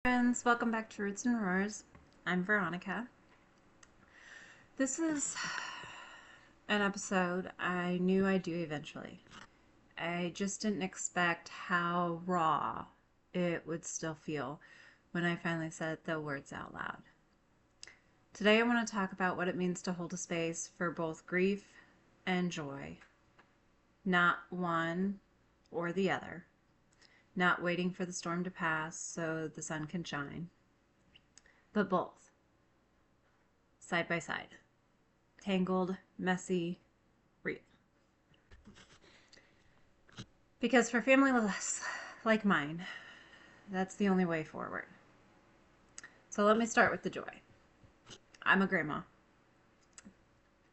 Friends, welcome back to Roots and Roars. I'm Veronica. This is an episode I knew I'd do eventually. I just didn't expect how raw it would still feel when I finally said the words out loud. Today I want to talk about what it means to hold a space for both grief and joy. Not one or the other. Not waiting for the storm to pass so the sun can shine, but both, side by side, tangled, messy, real. Because for families like mine, that's the only way forward. So let me start with the joy. I'm a grandma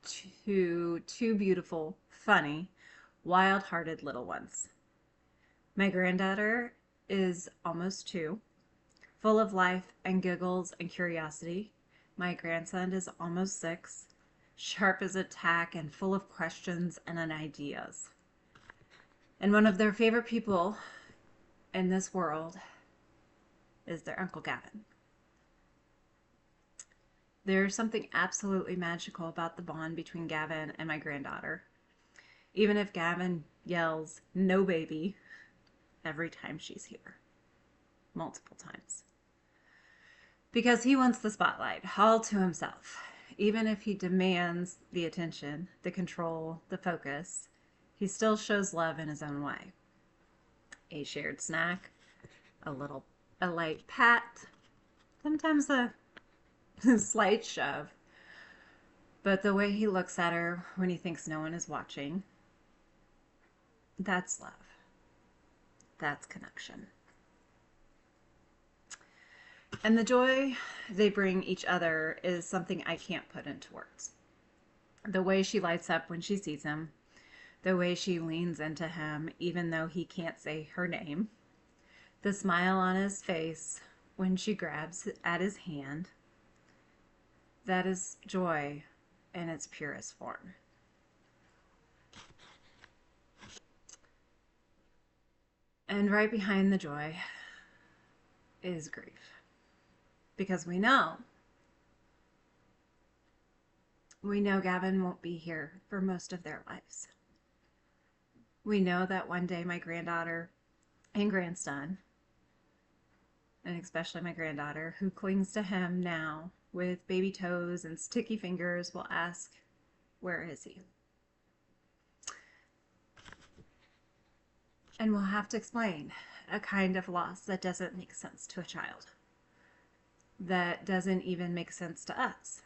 to two beautiful, funny, wild-hearted little ones. My granddaughter is almost 2, full of life and giggles and curiosity. My grandson is almost 6, sharp as a tack and full of questions and ideas. And one of their favorite people in this world is their Uncle Gavin. There's something absolutely magical about the bond between Gavin and my granddaughter. Even if Gavin yells, "No baby," every time she's here. Multiple times. Because he wants the spotlight, all to himself. Even if he demands the attention, the control, the focus, he still shows love in his own way. A shared snack, a light pat, sometimes a slight shove. But the way he looks at her when he thinks no one is watching, that's love. That's connection. And the joy they bring each other is something I can't put into words. The way she lights up when she sees him, the way she leans into him even though he can't say her name, the smile on his face when she grabs at his hand, that is joy in its purest form. And right behind the joy is grief. Because we know Gavin won't be here for most of their lives. We know that one day my granddaughter and grandson, and especially my granddaughter, who clings to him now with baby toes and sticky fingers, will ask, "Where is he?" And we'll have to explain a kind of loss that doesn't make sense to a child, that doesn't even make sense to us.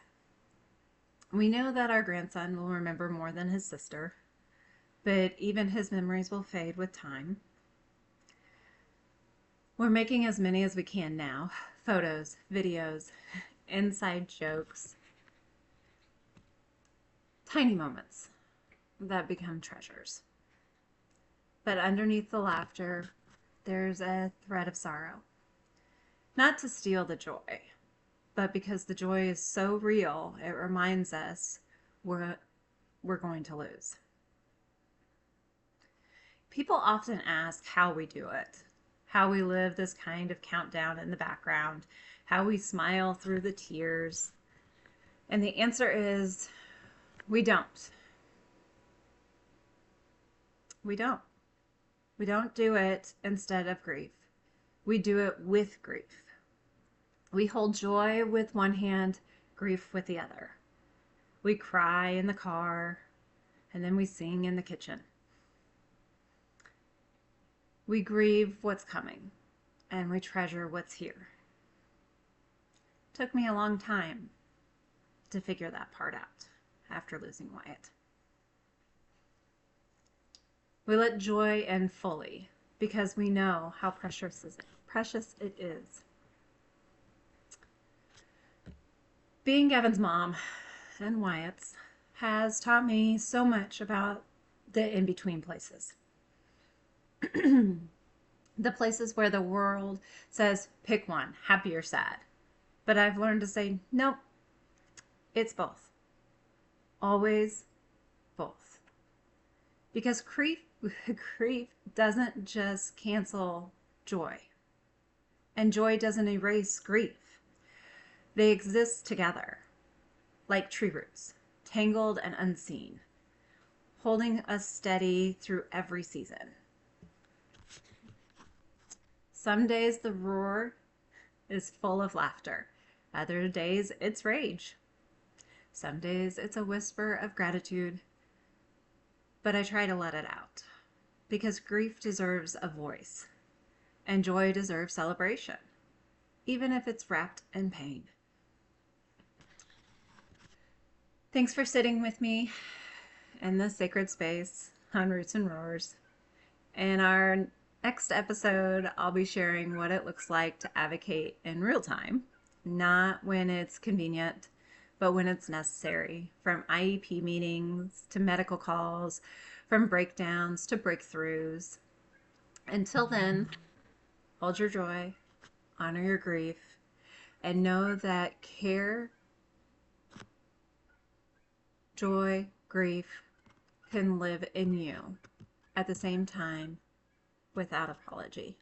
We know that our grandson will remember more than his sister, but even his memories will fade with time. We're making as many as we can now. Photos, videos, inside jokes, tiny moments that become treasures. But underneath the laughter, there's a thread of sorrow. Not to steal the joy, but because the joy is so real, it reminds us we're going to lose. People often ask how we do it, how we live this kind of countdown in the background, how we smile through the tears. And the answer is, we don't. We don't. We don't do it instead of grief. We do it with grief. We hold joy with one hand, grief with the other. We cry in the car, and then we sing in the kitchen. We grieve what's coming, and we treasure what's here. It took me a long time to figure that part out after losing Wyatt. We let joy in fully because we know how precious it is. Being Gavin's mom and Wyatt's has taught me so much about the in-between places. The places where the world says, pick one, happy or sad. But I've learned to say, nope, it's both. Always both. Because grief doesn't just cancel joy. And joy doesn't erase grief. They exist together, like tree roots, tangled and unseen, holding us steady through every season. Some days the roar is full of laughter. Other days it's rage. Some days it's a whisper of gratitude. But I try to let it out because grief deserves a voice and joy deserves celebration, even if it's wrapped in pain. Thanks for sitting with me in this sacred space on Roots and Roars. In our next episode, I'll be sharing what it looks like to advocate in real time, not when it's convenient, but when it's necessary, from IEP meetings to medical calls, from breakdowns to breakthroughs. Until then, hold your joy, honor your grief, and know that care, joy, grief can live in you at the same time without apology.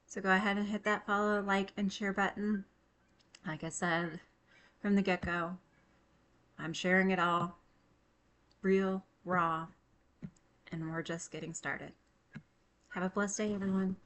So go ahead and hit that follow, like, and share button. Like I said from the get-go, I'm sharing it all, real, raw, and we're just getting started. Have a blessed day, everyone.